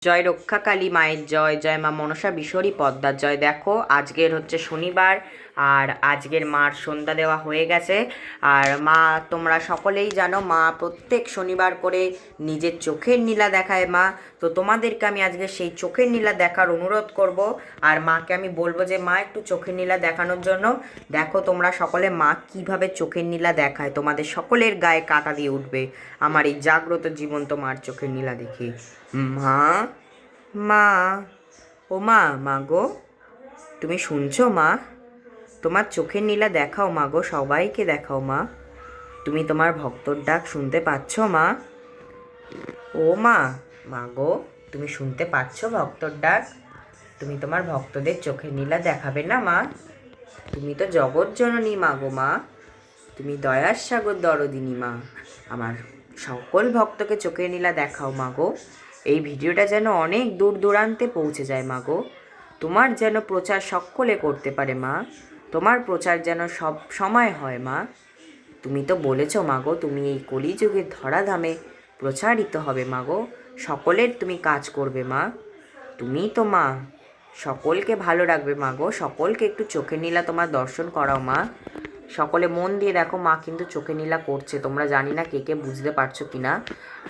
জয় রক্ষাকালী মায়ের জয়, জয় মা মনসা বিশরী পদ্মার জয়। দেখো আজকের হচ্ছে শনিবার, আর আজকের মার সন্ধ্যা দেওয়া হয়ে গেছে। আর মা, তোমরা সকলেই জানো, মা প্রত্যেক শনিবার করে নিজের চোখের নীলা দেখায় মা। তো তোমাদেরকে আমি আজকে সেই চোখের নীলা দেখার অনুরোধ করব। আর মাকে আমি বলবো যে মা একটু চোখের নীলা দেখানোর জন্য। দেখো তোমরা সকলে মা কিভাবে চোখের নীলা দেখায়, তোমাদের সকলের গায়ে কাঁটা দিয়ে উঠবে আমার এই জাগ্রত জীবন্ত মার চোখের নীলা দেখে। মা, মা, ও মা, মা গো, তুমি শুনছো মা? তোমার চোখের নীলা দেখাও মা গো, সবাইকে দেখাও মা। তুমি তোমার ভক্তর ডাক শুনতে পাচ্ছ মা? ও মা, মা গো, তুমি শুনতে পাচ্ছ ভক্তর ডাক? তুমি তোমার ভক্তদের চোখের নীলা দেখাবে না মা? তুমি তো জগৎ জননী মা গো মা, তুমি দয়ার সাগর দরদিনী মা। আমার সকল ভক্তকে চোখের নীলা দেখাও মা গো। এই ভিডিওটা যেন অনেক দূর দূরান্তে পৌঁছে যায় মা গো। তোমার যেন প্রচার সকলে করতে পারে মা। তোমার প্রচার যেন সব সময় হয় মা। তুমি তো বলেছ মা গো, তুমি এই কলিযুগের ধরাধামে প্রচারিত হবে মা গো। সকলের তুমি কাজ করবে মা। তুমি তো মা সকলকে ভালো রাখবে মা গো। সকলকে একটু চোখের নীলা তোমার দর্শন করাও মা। সকলে মন দিয়ে দেখো, মা কিন্তু চোখে নীলা করছে। তোমরা জানি না কে কে বুঝতে পারছো কি না,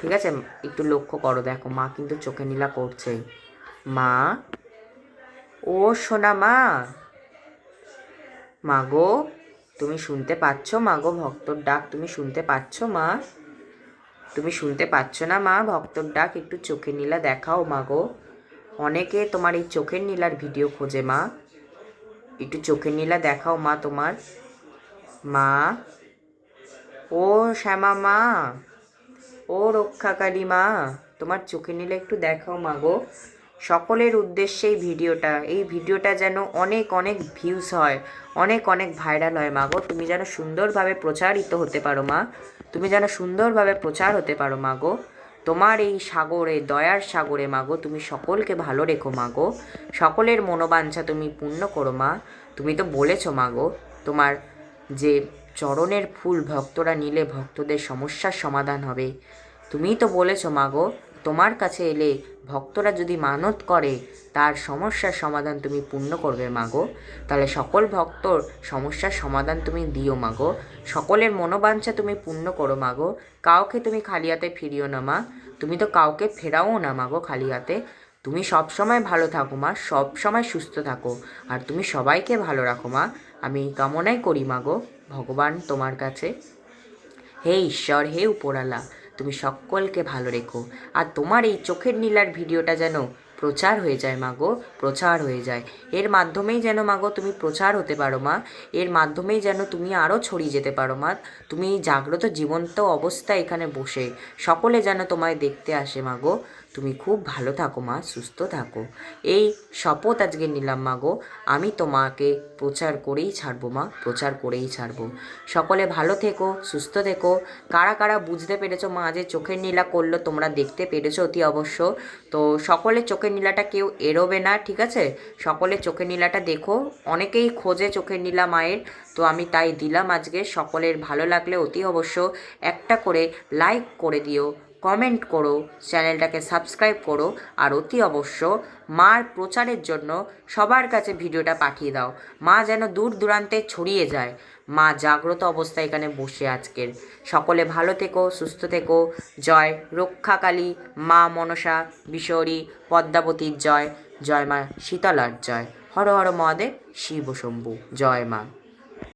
ঠিক আছে? একটু লক্ষ্য করো, দেখো মা কিন্তু চোখে নীলা করছে। মা, ও সোনা মা, মা গো, তুমি শুনতে পাচ্ছ মা গো ভক্তর ডাক? তুমি শুনতে পাচ্ছ মা? তুমি শুনতে পাচ্ছ না মা ভক্তর ডাক? একটু চোখের নীলা দেখাও মা গো। অনেকে তোমার এই চোখের নীলার ভিডিও খোঁজে মা। একটু চোখের নীলা দেখাও মা তোমার। মা, ও শ্যামা মা, ও রক্ষাকালী মা, তোমার চোখে নীলা একটু দেখাও মা গো। সকলের উদ্দেশ্যে এই ভিডিওটা যেন অনেক অনেক ভিউজ হয়, অনেক অনেক ভাইরাল হয় মা গো। তুমি যেন সুন্দরভাবে প্রচারিত হতে পারো মা। তুমি যেন সুন্দরভাবে প্রচার হতে পারো মা গো। তোমার এই সাগরে, দয়ার সাগরে মা গো, তুমি সকলকে ভালো রেখো মা গো। সকলের মনোবাঞ্ছা তুমি পূর্ণ করো মা। তুমি তো বলেছো মা গো, তোমার যে চরণের ফুল ভক্তরা নিলে ভক্তদের সমস্যার সমাধান হবে। তুমিই তো বলেছো মা গো, তোমার কাছে এলে ভক্তরা যদি মানত করে তার সমস্যার সমাধান তুমি পূর্ণ করবে মা গো। তাহলে সকল ভক্তর সমস্যার সমাধান তুমি দিও মা গো। সকলের মনোবাঞ্ছা তুমি পূর্ণ করো মা গো। কাউকে তুমি খালি হাতে ফিরিও না মা। তুমি তো কাউকে ফেরাও না মা গো খালি হাতে। তুমি সব সময় ভালো থাকো মা, সব সময় সুস্থ থাকো, আর তুমি সবাইকে ভালো রাখো মা। আমি এই কামনাই করি মা গো ভগবান তোমার কাছে। হে ঈশ্বর, হে উপরালা, তুমি সকলকে ভালো রেখো। আর তোমার এই চোখের নীলার ভিডিওটা যেন প্রচার হয়ে যায় মা গো, প্রচার হয়ে যায়। এর মাধ্যমেই যেন মা গো তুমি প্রচার হতে পারো মা। এর মাধ্যমেই যেন তুমি আরও ছড়িয়ে যেতে পারো মা। তুমি জাগ্রত জীবন্ত অবস্থায় এখানে বসে সকলে যেন তোমায় দেখতে আসে মা গো। তুমি খুব ভালো থাকো মা, সুস্থ থাকো। এই শপথ আজকে নিলাম মা গো, আমি তোমাকে প্রচার করেই ছাড়বো মা, প্রচার করেই ছাড়বো। সকলে ভালো থেকো, সুস্থ থেকো। কারা কারা বুঝতে পেরেছো মা যে চোখের নীলা করলো, তোমরা দেখতে পেরেছো অতি অবশ্য। তো সকলে চোখের নীলাটা কেউ এড়োবে না, ঠিক আছে? সকলে চোখের নীলাটা দেখো। অনেকেই খোঁজে চোখের নীলা মায়ের, তো আমি তাই দিলাম আজকে। সকলের ভালো লাগলে অতি অবশ্য একটা করে লাইক করে দিও, কমেন্ট করো, চ্যানেলটাকে সাবস্ক্রাইব করো, আর অতি অবশ্য মার প্রচারের জন্য সবার কাছে ভিডিওটা পাঠিয়ে দাও। মা যেন দূর দূরান্তে ছড়িয়ে যায়। মা জাগ্রত অবস্থায় এখানে বসে আজকের। সকলে ভালো থেকো, সুস্থ থেকো। জয় রক্ষাকালী মা মনসা বিশরী পদ্মাবতীর জয়, জয় মা শীতলার জয়। হর হর মহাদেব, শিব শম্ভু, জয় মা।